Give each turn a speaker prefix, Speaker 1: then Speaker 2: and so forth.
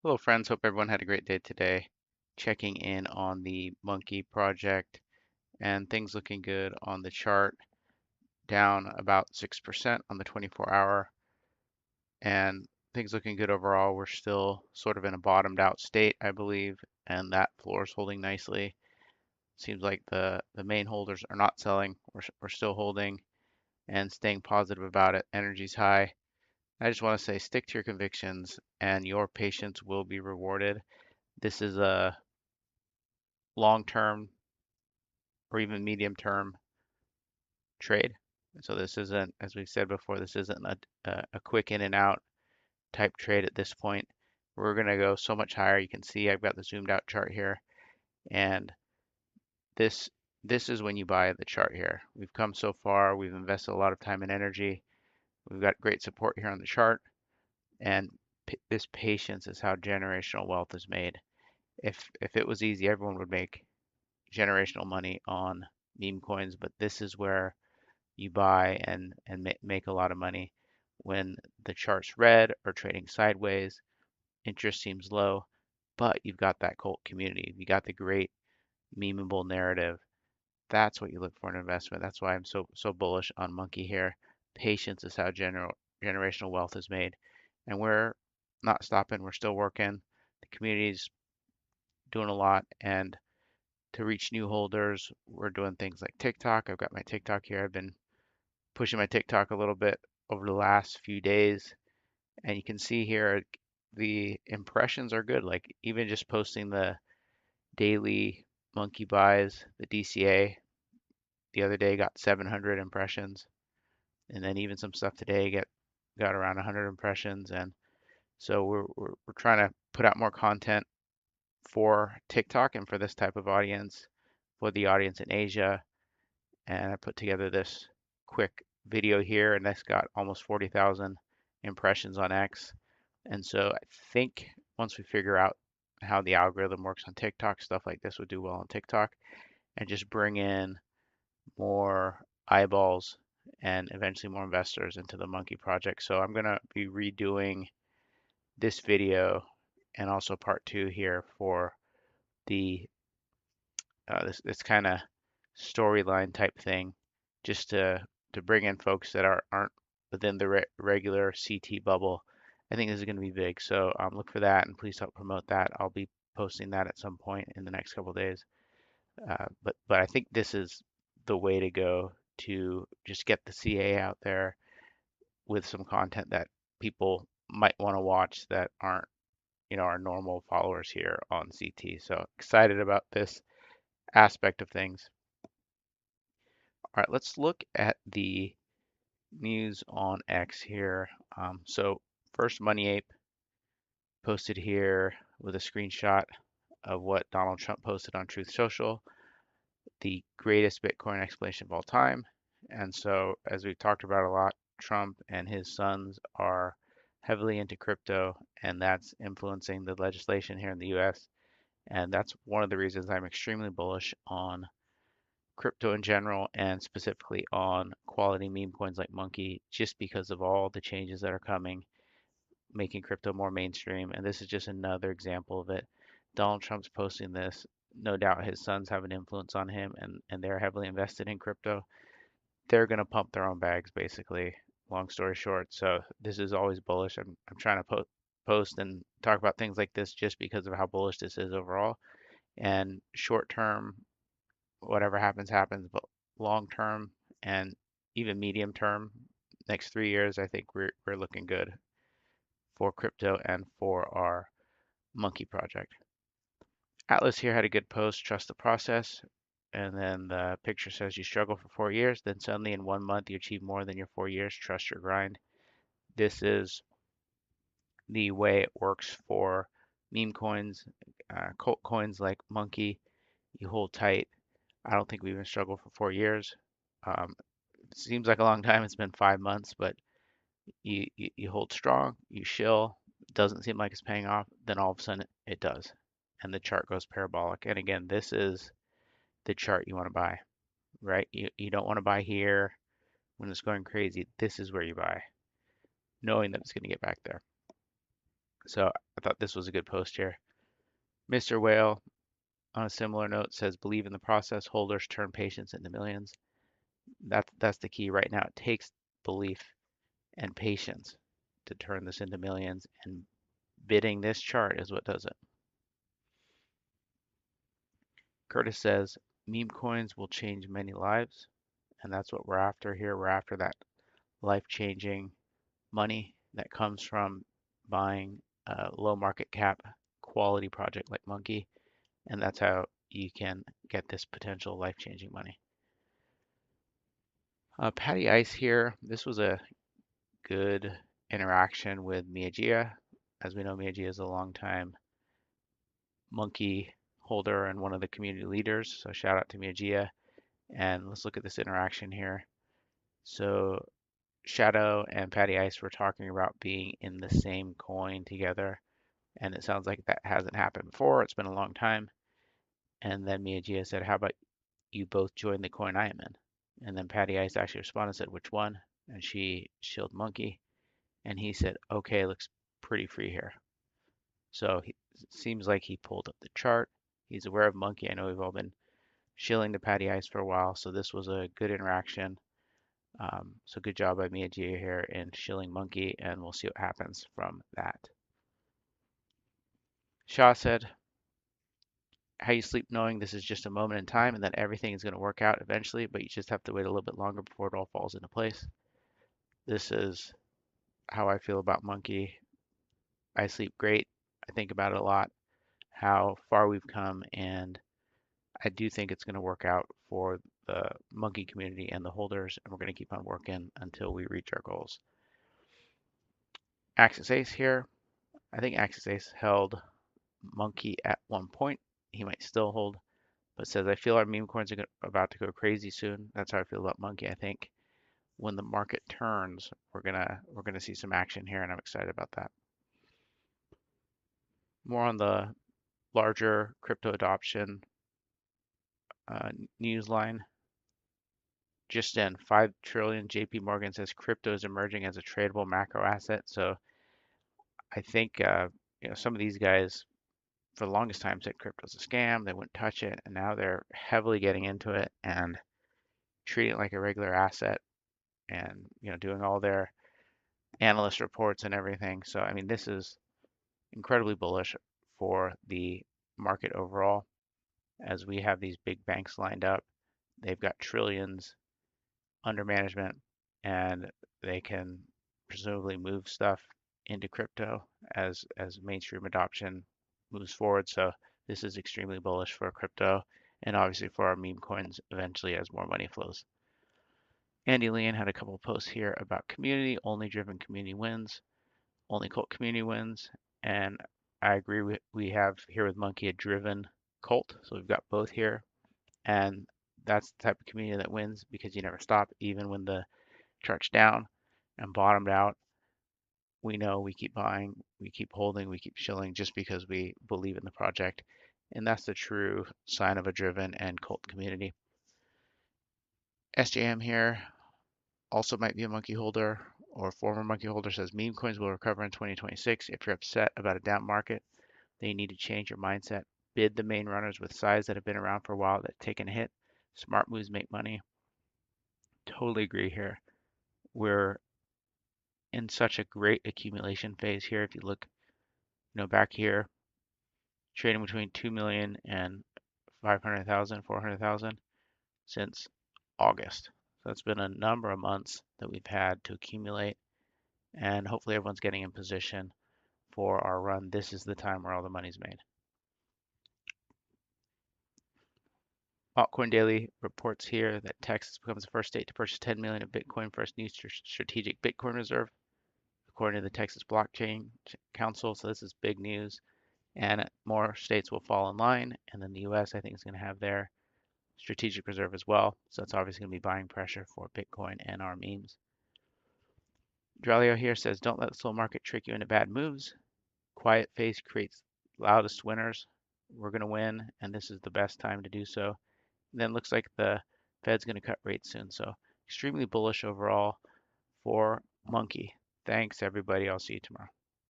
Speaker 1: Hello, friends. Hope everyone had a great day today. Checking in on the monkey project and things looking good on the chart, down about 6% on the 24-hour, and things looking good overall. We're still sort of in a bottomed out state, I believe, and that floor is holding nicely. Seems like the main holders are not selling. We're still holding and staying positive about it. Energy's high. I just want to say stick to your convictions and your patience will be rewarded. This is a long-term or even medium term trade. So this isn't, as we've said before, this isn't a quick in and out type trade at this point. We're going to go so much higher. You can see I've got the zoomed out chart here, and this this is when you buy the chart here. We've come so far. We've invested a lot of time and energy. We've got great support here on the chart, and this patience is how generational wealth is made. If it was easy, everyone would make generational money on meme coins, but this is where you buy and make a lot of money when the chart's red or trading sideways. Interest seems low, but you've got that cult community. You got the great memeable narrative. That's what you look for in investment. That's why I'm so bullish on Monkey here. Patience is how generational wealth is made, and we're not stopping. We're still working. The community's doing a lot, and to reach new holders, we're doing things like TikTok. I've got my TikTok here. I've been pushing my TikTok a little bit over the last few days, and you can see here the impressions are good. Like even just posting the daily monkey buys, the DCA the other day got 700 impressions, and then even some stuff today got around 100 impressions, and so we're trying to put out more content for TikTok and for this type of audience, for the audience in Asia, and I put together this quick video here, and that's got almost 40,000 impressions on X. And so I think once we figure out how the algorithm works on TikTok, stuff like this would do well on TikTok, and just bring in more eyeballs and eventually more investors into the Monkey project. So I'm gonna be redoing this video and also part two here for the this kind of storyline type thing, just to bring in folks that aren't within the regular CT bubble. I think this is going to be big, so look for that and please help promote that. I'll be posting that at some point in the next couple of days. But I think this is the way to go to just get the CA out there with some content that people might want to watch that aren't our normal followers here on CT. So excited about this aspect of things. All right, let's look at the news on X here. So first, Money Ape posted here with a screenshot of what Donald Trump posted on Truth Social, the greatest Bitcoin explanation of all time. And so, as we've talked about a lot, Trump and his sons are heavily into crypto, and that's influencing the legislation here in the US. And that's one of the reasons I'm extremely bullish on crypto in general and specifically on quality meme coins like Monkey, just because of all the changes that are coming, making crypto more mainstream. And this is just another example of it. Donald Trump's posting this. No doubt his sons have an influence on him and they're heavily invested in crypto. They're going to pump their own bags, basically. Long story short. So this is always bullish. I'm trying to post and talk about things like this just because of how bullish this is overall. And short term, whatever happens, happens. But long term and even medium term, next 3 years, I think we're looking good for crypto and for our monkey project. Atlas here had a good post, trust the process. And then the picture says you struggle for 4 years, then suddenly in 1 month you achieve more than your 4 years. Trust your grind. This is the way it works for meme coins, cult coins like Monkey. You hold tight. I don't think we even struggled for 4 years. Um, Seems like a long time. It's been 5 months, but you hold strong, you shill. It doesn't seem like it's paying off. Then all of a sudden it does, and the chart goes parabolic. And again, this is the chart you want to buy, right? You don't want to buy here when it's going crazy. This is where you buy, knowing that it's going to get back there. So I thought this was a good post here. Mr. Whale, on a similar note, says believe in the process. Holders turn patience into millions. That's the key right now. It takes belief and patience to turn this into millions, and bidding this chart is what does it. Curtis says meme coins will change many lives, and that's what we're after here. We're after that life-changing money that comes from buying a low market cap quality project like Monkey, and that's how you can get this potential life-changing money. Patty Ice here. This was a good interaction with Miyajia. As we know, Miyajia is a longtime Monkey holder and one of the community leaders. So shout out to Miyajia. And let's look at this interaction here. So Shadow and Patty Ice were talking about being in the same coin together, and it sounds like that hasn't happened before. It's been a long time. And then Miyajia said, "How about you both join the coin I am in?" And then Patty Ice actually responded and said, "Which one?" And she shilled Monkey, and he said, "Okay, looks pretty free here." So it seems like he pulled up the chart. He's aware of Monkey. I know we've all been shilling the Patty Ice for a while, so this was a good interaction. So good job by Miyajia here in shilling Monkey, and we'll see what happens from that. Shaw said, "How you sleep knowing this is just a moment in time and that everything is going to work out eventually, but you just have to wait a little bit longer before it all falls into place." This is how I feel about Monkey. I sleep great. I think about it a lot, how far we've come, and I do think it's going to work out for the Monkey community and the holders, and we're going to keep on working until we reach our goals. Axis Ace here. I think Axis Ace held Monkey at one point. He might still hold, but says, "I feel our meme coins are about to go crazy soon." That's how I feel about Monkey. I think when the market turns, we're gonna see some action here, and I'm excited about that. More on the larger crypto adoption news line. Just in 5 trillion, JP Morgan says crypto is emerging as a tradable macro asset. So I think some of these guys for the longest time said crypto's a scam. They wouldn't touch it, and now they're heavily getting into it and treating it like a regular asset, and doing all their analyst reports and everything. So I mean, this is incredibly bullish for the market overall, as we have these big banks lined up. They've got trillions under management, and they can presumably move stuff into crypto as mainstream adoption moves forward. So this is extremely bullish for crypto, and obviously for our meme coins eventually as more money flows. Andy Leon had a couple of posts here about community, only driven community wins, only cult community wins, and I agree. We have here with Monkey a driven cult, so we've got both here, and that's the type of community that wins because you never stop, even when the chart's down and bottomed out. We know we keep buying, we keep holding, we keep shilling just because we believe in the project, and that's the true sign of a driven and cult community. SJM here also might be a Monkey holder or former Monkey holder, says meme coins will recover in 2026. If you're upset about a down market, then you need to change your mindset. Bid the main runners with size that have been around for a while that take a hit. Smart moves make money. Totally agree here. We're in such a great accumulation phase here. If you look, back here, trading between 2 million and 500,000, 400,000 since August. So it's been a number of months that we've had to accumulate, and hopefully everyone's getting in position for our run. This is the time where all the money's made. Altcoin Daily reports here that Texas becomes the first state to purchase 10 million of Bitcoin for its new strategic Bitcoin reserve, according to the Texas Blockchain Council. So this is big news, and more states will fall in line. And then the U.S. I think is going to have their strategic reserve as well. So it's obviously going to be buying pressure for Bitcoin and our memes. Dralio here says, "Don't let the slow market trick you into bad moves. Quiet face creates loudest winners. We're going to win, and this is the best time to do so." And then looks like the Fed's going to cut rates soon. So extremely bullish overall for Monkey. Thanks, everybody. I'll see you tomorrow.